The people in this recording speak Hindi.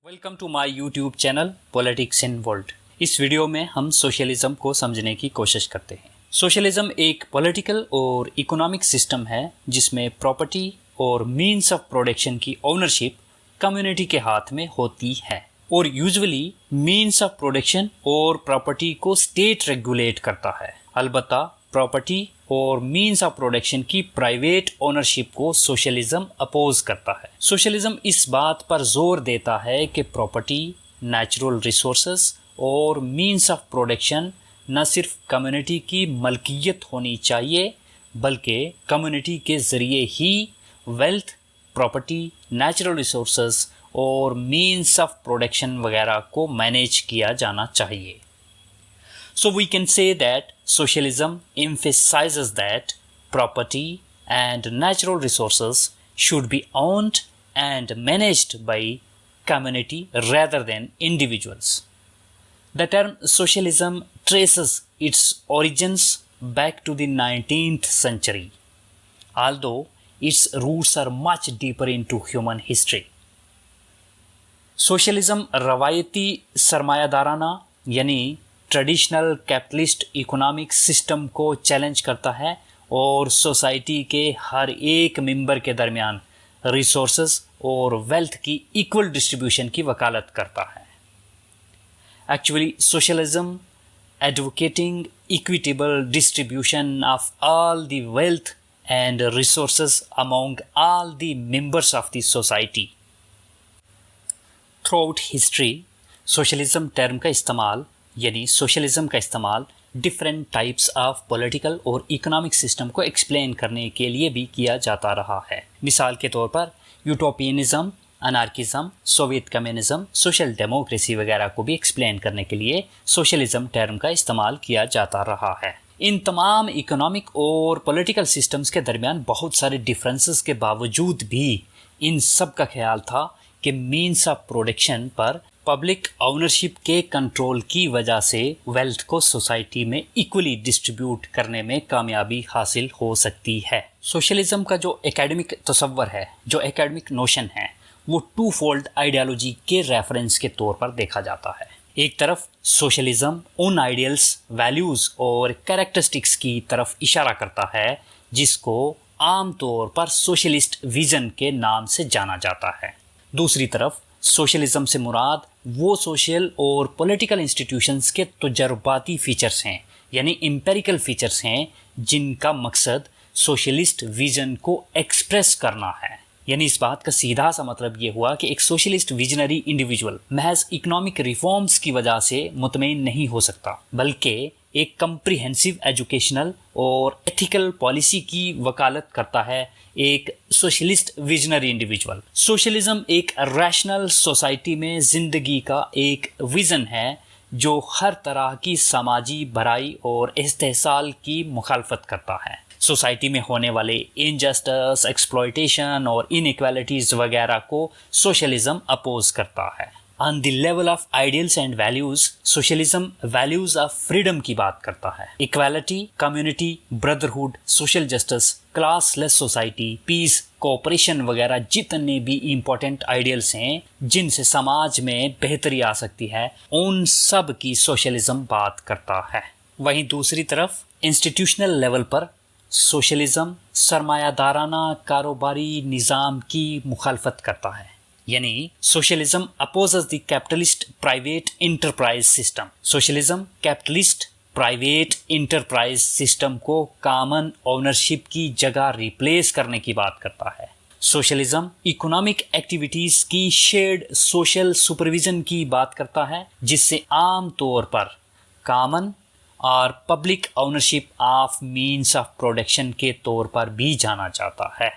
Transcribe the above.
Welcome to my YouTube channel politics in world. इस वीडियो में हम सोशलिज्म को समझने की कोशिश करते हैं। सोशलिज्म एक पॉलिटिकल और इकोनॉमिक सिस्टम है जिसमें प्रॉपर्टी और मीन्स ऑफ प्रोडक्शन की ओनरशिप कम्युनिटी के हाथ में होती है और यूजुअली मीन्स ऑफ प्रोडक्शन और प्रॉपर्टी को स्टेट रेगुलेट करता है। अलबत्ता प्रॉपर्टी और मीन्स ऑफ प्रोडक्शन की प्राइवेट ओनरशिप को सोशलिज्म अपोज करता है। सोशलिज्म इस बात पर जोर देता है कि प्रॉपर्टी, नेचुरल रिसोर्सेज और मीन्स ऑफ प्रोडक्शन न सिर्फ कम्युनिटी की मलकियत होनी चाहिए बल्कि कम्युनिटी के ज़रिए ही वेल्थ, प्रॉपर्टी, नेचुरल रिसोर्सेज और मीन्स ऑफ प्रोडक्शन वगैरह को मैनेज किया जाना चाहिए। So we can say that socialism emphasizes that property and natural resources should be owned and managed by community rather than individuals. The term socialism traces its origins back to the 19th century, although its roots are much deeper into human history. Socialism रवायती सरमायादाराना यानी ट्रेडिशनल कैपिटलिस्ट इकोनॉमिक सिस्टम को चैलेंज करता है और सोसाइटी के हर एक मेंबर के दरमियान रिसोर्सेज और वेल्थ की इक्वल डिस्ट्रीब्यूशन की वकालत करता है। Actually socialism advocating equitable distribution of all the wealth and resources among all the members of the society. Through out history socialism term का इस्तेमाल यानी सोशलिज्म का इस्तेमाल डिफरेंट टाइप्स ऑफ पॉलिटिकल और इकोनॉमिक सिस्टम को एक्सप्लेन करने के लिए भी किया जाता रहा है। मिसाल के तौर पर यूटोपियनिज्म, anarchism, Soviet communism, social democracy वगैरह को भी एक्सप्लेन करने के लिए सोशलिज्म टर्म का इस्तेमाल किया जाता रहा है। इन तमाम इकोनॉमिक और पॉलिटिकल सिस्टम्स के दरमियान बहुत सारे डिफरेंसेस के बावजूद भी इन सब का ख्याल था कि मीन्स ऑफ प्रोडक्शन पर पब्लिक ओनरशिप के कंट्रोल की वजह से वेल्थ को सोसाइटी में इक्वली डिस्ट्रीब्यूट करने में कामयाबी हासिल हो सकती है। सोशलिज्म का जो एकेडमिक तसव्वुर है, जो एकेडमिक नोशन है, वो टू फोल्ड आइडियोलॉजी के रेफरेंस के तौर पर देखा जाता है। एक तरफ सोशलिज्म उन आइडियल्स, वैल्यूज़ और कैरेक्टरिस्टिक्स की तरफ इशारा करता है जिसको आमतौर पर सोशलिस्ट विजन के नाम से जाना जाता है। दूसरी तरफ सोशलिज्म से मुराद वो सोशल और पॉलिटिकल इंस्टीट्यूशंस के तजर्बाती फीचर्स हैं यानी एम्पिरिकल फीचर्स हैं जिनका मकसद सोशलिस्ट विजन को एक्सप्रेस करना है। यानी इस बात का सीधा सा मतलब ये हुआ कि एक सोशलिस्ट विजनरी इंडिविजुअल महज इकोनॉमिक रिफॉर्म्स की वजह से मुतमईन नहीं हो सकता बल्कि एक कम्प्रिहेंसिव एजुकेशनल और एथिकल पॉलिसी की वकालत करता है एक सोशलिस्ट विजनरी इंडिविजुअल। सोशलिज्म एक रैशनल सोसाइटी में ज़िंदगी का एक विज़न है जो हर तरह की समाजी भलाई और इस्तेहसाल की मुखालफत करता है। सोसाइटी में होने वाले इनजस्टिस, एक्सप्लॉयटेशन और इनइक्वालिटीज़ वगैरह को सोशलिज्म अपोज करता है। On the level of ideals and values socialism values of freedom की बात करता है। Equality, community, brotherhood, social justice, classless society, peace, cooperation वगैरह जितने भी इम्पोर्टेंट आइडियल्स हैं जिनसे समाज में बेहतरी आ सकती है उन सब की सोशलिज्म बात करता है। वहीं दूसरी तरफ इंस्टीट्यूशनल लेवल पर सोशलिज्म सरमायादाराना कारोबारी निज़ाम की मुखालफत करता है यानी socialism opposes the capitalist private enterprise system. Socialism capitalist private enterprise system को कॉमन ओनरशिप की जगह रिप्लेस करने की बात करता है। सोशलिज्म इकोनॉमिक एक्टिविटीज़ की शेयर्ड सोशल सुपरविजन की बात करता है जिससे आम तौर पर कॉमन और public ownership of means of production के तौर पर भी जाना जाता है।